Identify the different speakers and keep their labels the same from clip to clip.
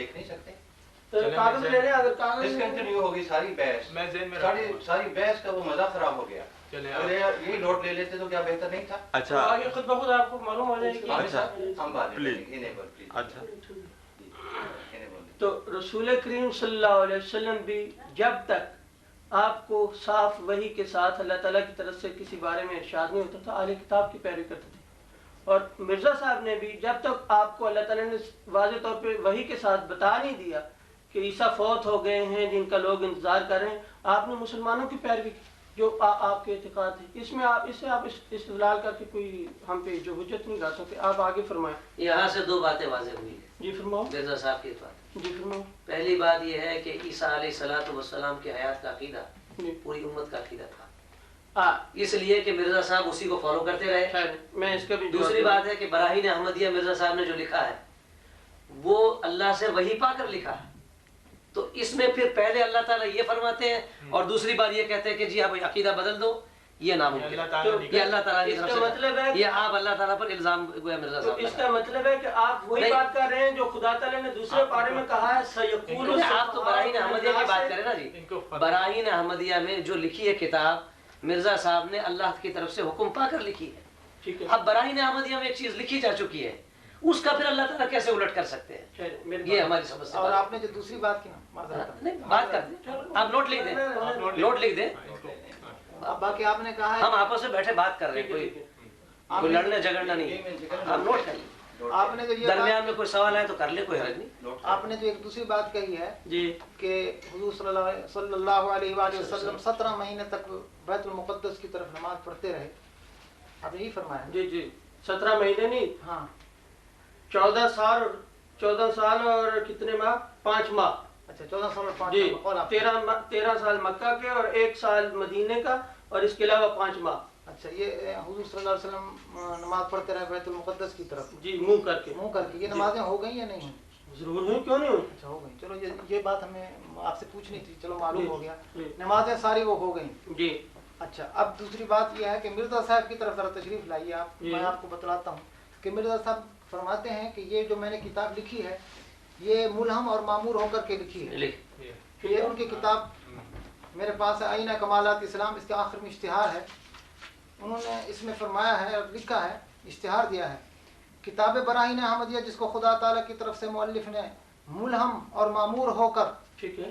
Speaker 1: دیکھ نہیں سکتے.
Speaker 2: کاغذ لے لیں, اگر کاغذ
Speaker 1: ڈسکنٹینیو ہوگی ساری بحث, ساری بحث کا وہ مزہ خراب ہو گیا. یہی نوٹ لے لیتے تو کیا بہتر نہیں تھا؟
Speaker 2: اچھا آگے خود بخود آپ کو معلوم ہو جائے گی.
Speaker 1: ہم بات پلیز.
Speaker 2: اچھا تو رسول کریم صلی اللہ علیہ وسلم بھی جب تک آپ کو صاف وحی کے ساتھ اللہ تعالیٰ کی طرف سے کسی بارے میں ارشاد نہیں ہوتا تھا, اہل کتاب کی پیروی کرتے تھے. اور مرزا صاحب نے بھی جب تک آپ کو اللہ تعالیٰ نے واضح طور پہ وحی کے ساتھ بتا نہیں دیا کہ عیسیٰ فوت ہو گئے ہیں جن کا لوگ انتظار کر رہے ہیں, آپ نے مسلمانوں کی پیروی کی جو آپ کے اعتقاد ہے. اس میں اس سے آپ استدلال کر کے کوئی ہم پہ جو حجت نہیں لا سکتے. آپ آگے فرمائیں.
Speaker 3: یہاں سے دو باتیں واضح ہوئی ہیں.
Speaker 2: جی فرماؤ.
Speaker 3: مرزا صاحب کی بات.
Speaker 2: جی فرماؤ.
Speaker 3: پہلی بات یہ ہے کہ عیسیٰ علیہ الصلوۃ والسلام کی حیات کا عقیدہ پوری امت کا عقیدہ تھا, اس لیے کہ مرزا صاحب اسی کو فالو کرتے رہے.
Speaker 2: میں اس کا بھی
Speaker 3: دوسری بات ہے کہ براہین احمدیہ مرزا صاحب نے جو لکھا ہے وہ اللہ سے وحی پا کر لکھا ہے, تو اس میں پھر پہلے اللہ تعالیٰ یہ فرماتے ہیں اور دوسری بات یہ کہتے ہیں کہ جی آپ عقیدہ بدل دو, یہ ناممکن ہے. یہ اللہ تعالیٰ کی طرف سے
Speaker 2: مطلب ہے
Speaker 3: یہ آپ اللہ تعالیٰ پر الزام گویا مرزا صاحب.
Speaker 2: اس کا مطلب ہے کہ آپ وہی بات کر رہے ہیں جو خدا تعالیٰ نے دوسرے پارے میں کہا ہے سیقول.
Speaker 3: آپ تو براہین احمدیہ کی بات کریں نا جی. براہین احمدیہ میں جو لکھی ہے کتاب مرزا صاحب نے اللہ کی طرف سے حکم پا کر لکھی ہے. اب براہین احمدیہ میں ایک چیز لکھی جا چکی ہے, اس کا پھر اللہ تعالیٰ کیسے الٹ کر سکتے ہیں؟ یہ ہماری سمجھ سے.
Speaker 4: اور آپ نے جو دوسری بات کی نا
Speaker 3: بات کر دیں, آپ نوٹ لکھ دیں, نوٹ لکھ دیں.
Speaker 4: باقی آپ نے کہا ہے
Speaker 3: ہم آپس میں بیٹھے بات کر رہے ہیں, کوئی لڑنا جھگڑنا نہیں. آپ نوٹ کر لیں.
Speaker 4: آپ نے جو یہ
Speaker 3: درمیان میں کوئی سوال ہے تو کر لیں, کوئی حرج نہیں.
Speaker 4: آپ نے جو ایک دوسری بات کہی ہے
Speaker 2: جی
Speaker 4: کہ حضور صلی اللہ علیہ وآلہ وسلم 17 مہینے تک بیت المقدس کی طرف نماز پڑھتے رہے, آپ نے یہی فرمایا.
Speaker 2: جی جی 17 مہینے نہیں,
Speaker 4: ہاں
Speaker 2: 14 سال اور کتنے ماہ, 5 ماہ.
Speaker 4: اچھا 14 سال اور 5
Speaker 2: جی
Speaker 4: ماہ.
Speaker 2: 13 سال مکہ کے اور 1 سال مدینے کا, اور اس کے علاوہ 5 ماہ.
Speaker 4: اچھا یہ حضور صلی اللہ علیہ وسلم نماز پڑھتے رہے بیت المقدس کی طرف.
Speaker 2: جی منہ کر کے.
Speaker 4: یہ نمازیں ہو گئی یا نہیں ہوئی؟
Speaker 2: ضرور ہوئی, کیوں نہیں ہوئی.
Speaker 4: اچھا ہو گئی. چلو یہ بات ہمیں آپ سے پوچھنی تھی, چلو معلوم ہو گیا. نمازیں ساری وہ ہو گئیں.
Speaker 2: جی
Speaker 4: اچھا اب دوسری بات یہ ہے کہ مرزا صاحب کی طرف ذرا تشریف لائیے آپ. میں آپ کو بتلاتا ہوں کہ مرزا صاحب فرماتے ہیں کہ یہ جو میں نے کتاب لکھی ہے یہ ملہم اور معمور ہو کر کے لکھی ہے. یہ ان کی کتاب میرے پاس ہے, آئینہ کمالات اسلام, اس کے آخر میں اشتہار ہے. انہوں نے اس میں فرمایا ہے اور لکھا ہے, اشتہار دیا ہے, کتاب براہین احمدیہ جس کو خدا تعالیٰ کی طرف سے مؤلف نے ملہم اور معمور ہو کر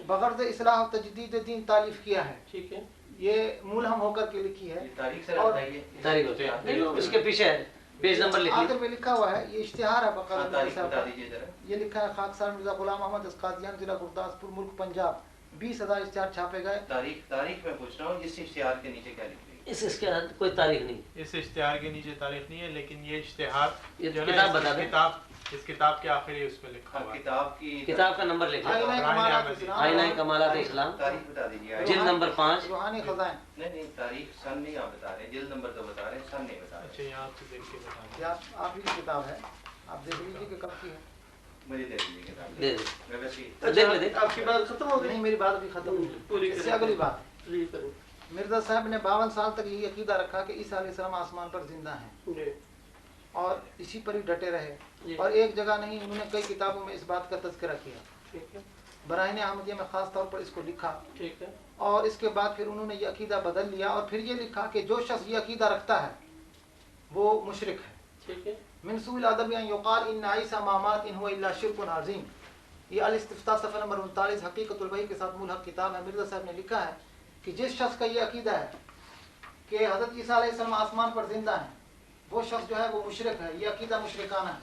Speaker 4: بغرض اصلاح و تجدید دین تالیف کیا ہے.
Speaker 2: ٹھیک ہے,
Speaker 4: یہ ملہم ہو کر کے لکھی ہے.
Speaker 3: تاریخ اس کے پیچھے ہے, پیج نمبر لکھ
Speaker 4: آخر میں لکھا ہوا ہے, یہ اشتہار ہے باقاعدہ. یہ لکھا ہے خاکسار مرزا غلام احمد اسقادیان, ضلع گرداسپور, ملک پنجاب. 20,000 اشتہار چھاپے گئے.
Speaker 1: تاریخ میں پوچھ رہا ہوں, اس اشتہار کے نیچے کیا لکھ رہی ہے؟
Speaker 3: اس کے کوئی تاریخ نہیں,
Speaker 5: اس اشتہار کے نیچے تاریخ نہیں ہے, لیکن یہ اشتہار
Speaker 3: کتاب بتا دیں.
Speaker 5: اس کتاب کے آخری اس میں لکھا ہوا
Speaker 1: ہے.
Speaker 3: کتاب کا نمبر لکھ لیں, آئینہ کمالات اسلام,
Speaker 1: تاریخ بتا دیجیے.
Speaker 3: جلد نمبر 5.
Speaker 4: روحانی خزائن.
Speaker 1: نہیں تاریخ سن نہیں آپ بتا رہے, جلد نمبر تو بتا رہے ہیں, سن نہیں بتا رہے.
Speaker 5: اچھا یہاں آپ سے دیکھ کے بتا
Speaker 4: دیں. آپ ہی کی کتاب ہے, آپ دیکھ لیجیے کہ کب کی ہے.
Speaker 1: مجھے دے دیجیے کتاب.
Speaker 3: دے دیں.
Speaker 2: آپ کی بات ختم ہو گئی؟
Speaker 4: نہیں میری بات ابھی ختم ہوئی. اس سے اگلی بات, مرزا صاحب نے 52 سال تک یہ عقیدہ رکھا کہ عیسیٰ علیہ السلام آسمان پر زندہ ہیں, اور اسی پر ہی ڈٹے رہے. اور ایک جگہ نہیں, انہوں نے کئی کتابوں میں اس بات کا تذکرہ کیا. براہین احمدیہ میں خاص طور پر اس کو لکھا. اور اس کے بعد پھر انہوں نے یہ عقیدہ بدل لیا اور پھر یہ لکھا کہ جو شخص یہ عقیدہ رکھتا ہے وہ مشرک ہے. من سوء الادب ان یقال ان عیسی ما مات ان هو الا شرک عظیم. یہ الاستفتاء صفحہ نمبر 39 حقیقت الوحی کے ساتھ ملحق کتاب ہے. مرزا صاحب نے لکھا ہے کہ جس شخص کا یہ عقیدہ ہے کہ حضرت عیسیٰ علیہ السلام آسمان پر زندہ ہیں, وہ شخص جو ہے وہ مشرک ہے. یہ عقیدہ مشرکانہ ہے.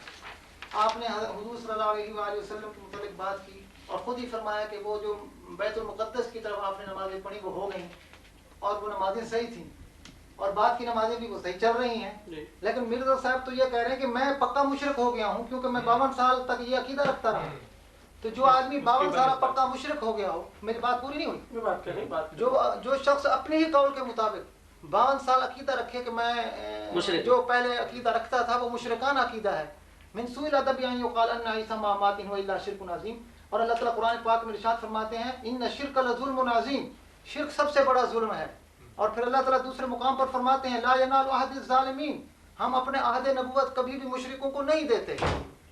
Speaker 4: آپ نے حضور صلی اللہ علیہ وآلہ وسلم کے متعلق بات کی اور خود ہی فرمایا کہ وہ جو بیت المقدس کی طرف آپ نے نمازیں پڑھی وہ ہو گئیں, اور وہ نمازیں صحیح تھیں, اور بعد کی نمازیں بھی وہ صحیح چل رہی ہیں. لیکن مرزا صاحب تو یہ کہہ رہے ہیں کہ میں پکا مشرک ہو گیا ہوں کیونکہ میں 52 سال تک یہ عقیدہ رکھتا رہا. تو جو آدمی 52 سال پکا مشرک ہو گیا ہو, میری بات پوری نہیں ہوئی. جو شخص اپنے ہی قول کے مطابق 52 سال عقیدہ رکھے کہ میں جو پہلے عقیدہ رکھتا تھا وہ مشرکانہ عقیدہ ہے. من سوء الادب ان یقال ان عیسی ما مات ان هو الا شرک عظیم. اور اللہ تعالیٰ قرآن پاک میں ارشاد فرماتے ہیں ان الشرک لظلم عظیم, شرک سب سے بڑا ظلم ہے. اور پھر اللہ تعالیٰ دوسرے مقام پر فرماتے ہیں لا ینال عہد الظالمین, ہم اپنے عہد نبوت کبھی بھی مشرکوں کو نہیں دیتے.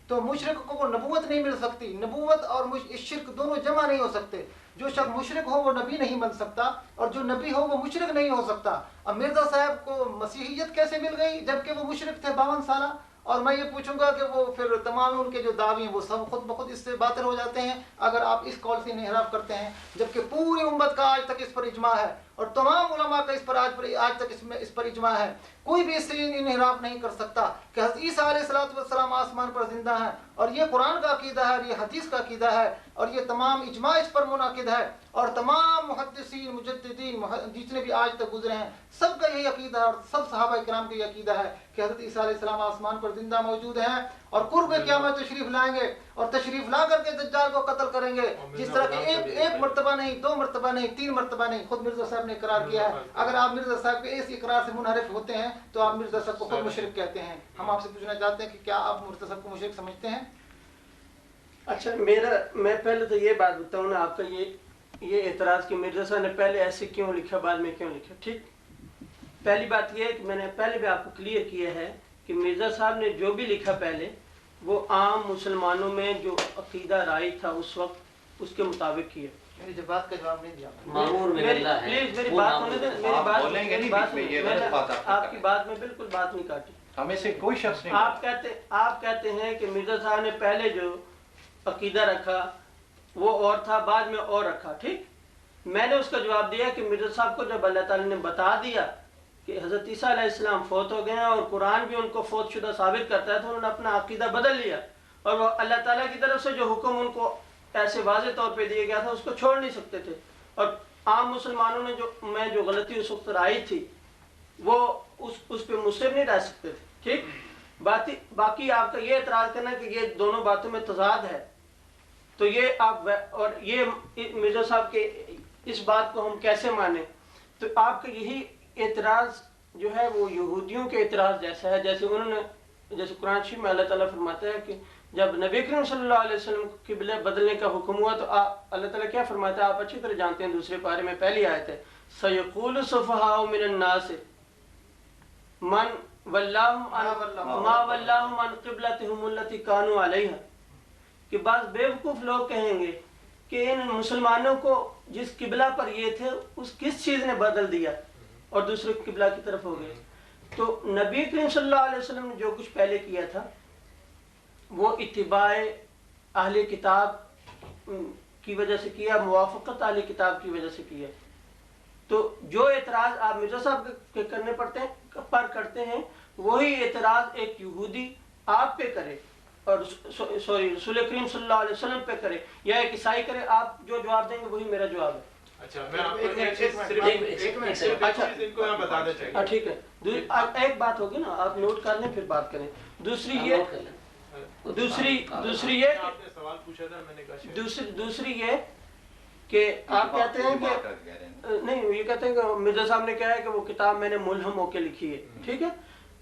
Speaker 4: تو مشرک کو نبوت نہیں مل سکتی. نبوت اور شرک دونوں جمع نہیں ہو سکتے. جو شخص مشرک ہو وہ نبی نہیں بن سکتا اور جو نبی ہو وہ مشرک نہیں ہو سکتا. اب مرزا صاحب کو مسیحیت کیسے مل گئی جبکہ وہ مشرک تھے 52 سالہ؟ اور میں یہ پوچھوں گا کہ وہ پھر تمام ان کے جو دعوے ہیں وہ سب خود بخود اس سے باطل ہو جاتے ہیں اگر آپ اس قول سے انحراف کرتے ہیں، جبکہ پوری امت کا آج تک اس پر اجماع ہے اور تمام علماء کا اس پر آج تک اس پر اجماع ہے. کوئی بھی اس سے انحراف نہیں کر سکتا کہ حضرت عیسیٰ علیہ السلام آسمان پر زندہ ہیں، اور یہ قرآن کا عقیدہ ہے اور یہ حدیث کا عقیدہ ہے اور یہ تمام اجماع اس پر منعقد ہے. اور تمام محدثین مجددین جتنے بھی آج تک گزرے ہیں سب کا یہی عقیدہ ہے اور سب صحابہ کرام کا یہ عقیدہ ہے کہ حضرت عیسیٰ علیہ السلام آسمان پر زندہ موجود ہیں اور قرب قیامت تشریف لائیں گے اور تشریف لا کر کے دجال کو قتل کریں گے. جس طرح کہ ایک مرتبہ نہیں، 2 مرتبہ نہیں، 3 مرتبہ نہیں، خود مرزا صاحب نے اقرار کیا ہے. اگر آپ مرزا صاحب کے اس اقرار سے منحرف ہوتے ہیں تو آپ مرزا صاحب کو خود مشرک کہتے ہیں. ہم آپ سے پوچھنا چاہتے ہیں کہ کیا آپ مرزا صاحب کو مشرک سمجھتے ہیں؟
Speaker 2: اچھا، میں پہلے تو یہ بات بتاؤں نا، آپ کا یہ اعتراض کہ مرزا صاحب نے پہلے ایسے کیوں لکھا بعد میں کیوں لکھا. ٹھیک، پہلی بات یہ ہے کہ میں نے پہلے بھی آپ کو کلیئر کیا ہے کہ مرزا صاحب نے جو بھی لکھا پہلے وہ عام مسلمانوں میں جو عقیدہ رائج تھا اس وقت اس کے مطابق کیا.
Speaker 4: میری جو بات کا جواب نہیں دیا.
Speaker 3: معمور میں اللہ ہے.
Speaker 2: پلیز میری بات ہونے دیں. آپ کی بات میں بالکل بات نہیں کاٹی.
Speaker 1: ہمیں سے کوئی شخص نہیں.
Speaker 2: آپ کہتے ہیں کہ مرزا صاحب نے پہلے جو عقیدہ رکھا وہ اور تھا، بعد میں اور رکھا. ٹھیک، میں نے اس کا جواب دیا کہ مرزا صاحب کو جب اللہ تعالیٰ نے بتا دیا کہ حضرت عیسیٰ علیہ السلام فوت ہو گئے ہیں اور قرآن بھی ان کو فوت شدہ ثابت کرتا ہے تو انہوں نے اپنا عقیدہ بدل لیا اور وہ اللہ تعالیٰ کی طرف سے جو حکم ان کو ایسے واضح طور پہ دیا گیا تھا اس کو چھوڑ نہیں سکتے تھے. اور عام مسلمانوں نے جو غلطی اس وقت رائی تھی وہ اس پہ مصر نہیں رہ سکتے تھے. ٹھیک، باقی آپ کا یہ اعتراض کرنا کہ یہ دونوں باتوں میں تضاد ہے تو یہ آپ اور یہ مرزا صاحب کے اس بات کو ہم کیسے مانیں. تو آپ کا یہی اعتراض جو ہے وہ یہودیوں کے اعتراض جیسا ہے. جیسے قرآن شریف میں اللہ تعالیٰ فرماتا ہے کہ جب نبی کریم صلی اللہ علیہ وسلم کو قبلہ بدلنے کا حکم ہوا تو اللہ تعالیٰ کیا فرماتا ہے آپ اچھی طرح جانتے ہیں. دوسرے پارے میں پہلی آیت ہے سَيَقُولُ السُّفَهَاءُ مِنَ النَّاسِ مَنْ مَا وَلَّاهُمْ عَنْ قِبْلَتِهِمُ الَّتِي كَانُوا عَلَيْهَا کہ بعض بیوقوف لوگ کہیں گے کہ ان مسلمانوں کو جس قبلہ پر یہ تھے اس کس چیز نے بدل دیا اور دوسرے قبلہ کی طرف ہو گئے. تو نبی کریم صلی اللہ علیہ وسلم نے جو کچھ پہلے کیا تھا وہ اتباع اہل کتاب کی وجہ سے کیا، موافقت اہل کتاب کی وجہ سے کیا. تو جو اعتراض آپ مرزا صاحب کے کرتے ہیں وہی اعتراض ایک یہودی آپ پہ کرے اور رسول کریم صلی اللہ علیہ وسلم پہ کرے یا ایک عیسائی کرے. آپ جو جواب دیں گے وہی میرا جواب ہے.
Speaker 5: اچھا، میں آپ کو ایک چیز ان کو بتا دیں.
Speaker 2: ٹھیک ہے، ایک بات ہوگی نا، آپ نوٹ کر لیں پھر بات کریں. دوسری یہ کہ آپ کہتے ہیں کہ نہیں، یہ کہتے ہیں کہ مرزا صاحب نے کہا ہے کہ وہ کتاب میں نے ملہم ہو کے لکھی ہے. ٹھیک ہے،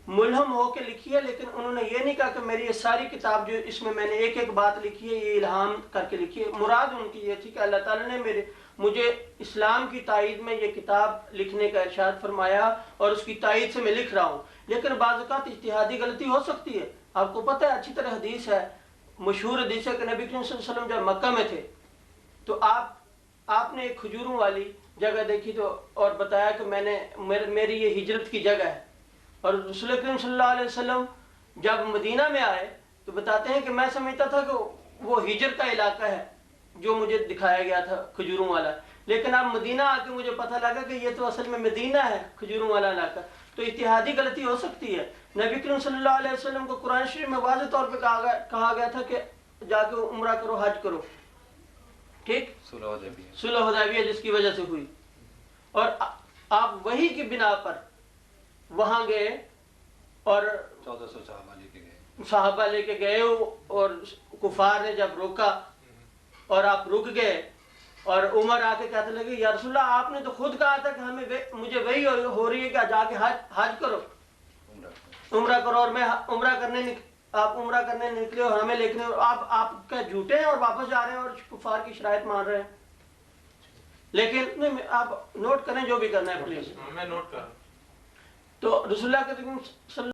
Speaker 2: ملہم ہو کے لکھی ہے، لیکن انہوں نے یہ نہیں کہا کہ میری یہ ساری کتاب جو اس میں نے ایک ایک بات لکھی ہے یہ الہام کر کے لکھی ہے. مراد ان کی یہ تھی کہ اللہ تعالیٰ نے مجھے اسلام کی تائید میں یہ کتاب لکھنے کا ارشاد فرمایا اور اس کی تائید سے میں لکھ رہا ہوں. لیکن بعض اوقات اجتہادی غلطی ہو سکتی ہے. آپ کو پتہ ہے اچھی طرح حدیث ہے، مشہور حدیث ہے کہ نبی کریم صلی اللہ علیہ وسلم جب مکہ میں تھے تو آپ نے ایک کھجوروں والی جگہ دیکھی تو اور بتایا کہ میری یہ ہجرت کی جگہ ہے. اور رسول کریم صلی اللہ علیہ وسلم جب مدینہ میں آئے تو بتاتے ہیں کہ میں سمجھتا تھا کہ وہ ہجر کا علاقہ ہے جو مجھے دکھایا گیا تھا کھجوروں والا، لیکن اب مدینہ آ کے مجھے پتہ لگا کہ یہ تو اصل میں مدینہ ہے کھجوروں والا علاقہ. تو اتحادی غلطی ہو سکتی ہے. نبی کریم صلی اللہ علیہ وسلم کو قرآن شریف میں واضح طور پہ کہا گیا تھا کہ جا کے عمرہ کرو، حج کرو. ٹھیک، صلح حدیبیہ جس کی وجہ سے ہوئی اور آپ وہی کی بنا پر وہاں گئے اور 1400 صحابہ لے کے گئے اور کفار نے جب روکا اور آپ رک گئے اور عمر آ کے کہتے لگے یا رسول اللہ آپ نے تو خود کہا تھا کہ مجھے وہی ہو رہی ہے کہ جا کے حج کرو، عمرہ کرو، اور میں آپ عمرہ کرنے نکلے اور ہمیں لیکن آپ کا جھوٹے ہیں اور واپس جا رہے ہیں اور کفار کی شرائط مان رہے ہیں. لیکن آپ نوٹ کریں جو بھی کرنا ہے پلیز.
Speaker 5: میں نوٹ کر رہا ہوں.
Speaker 2: تو رسول اللہ کے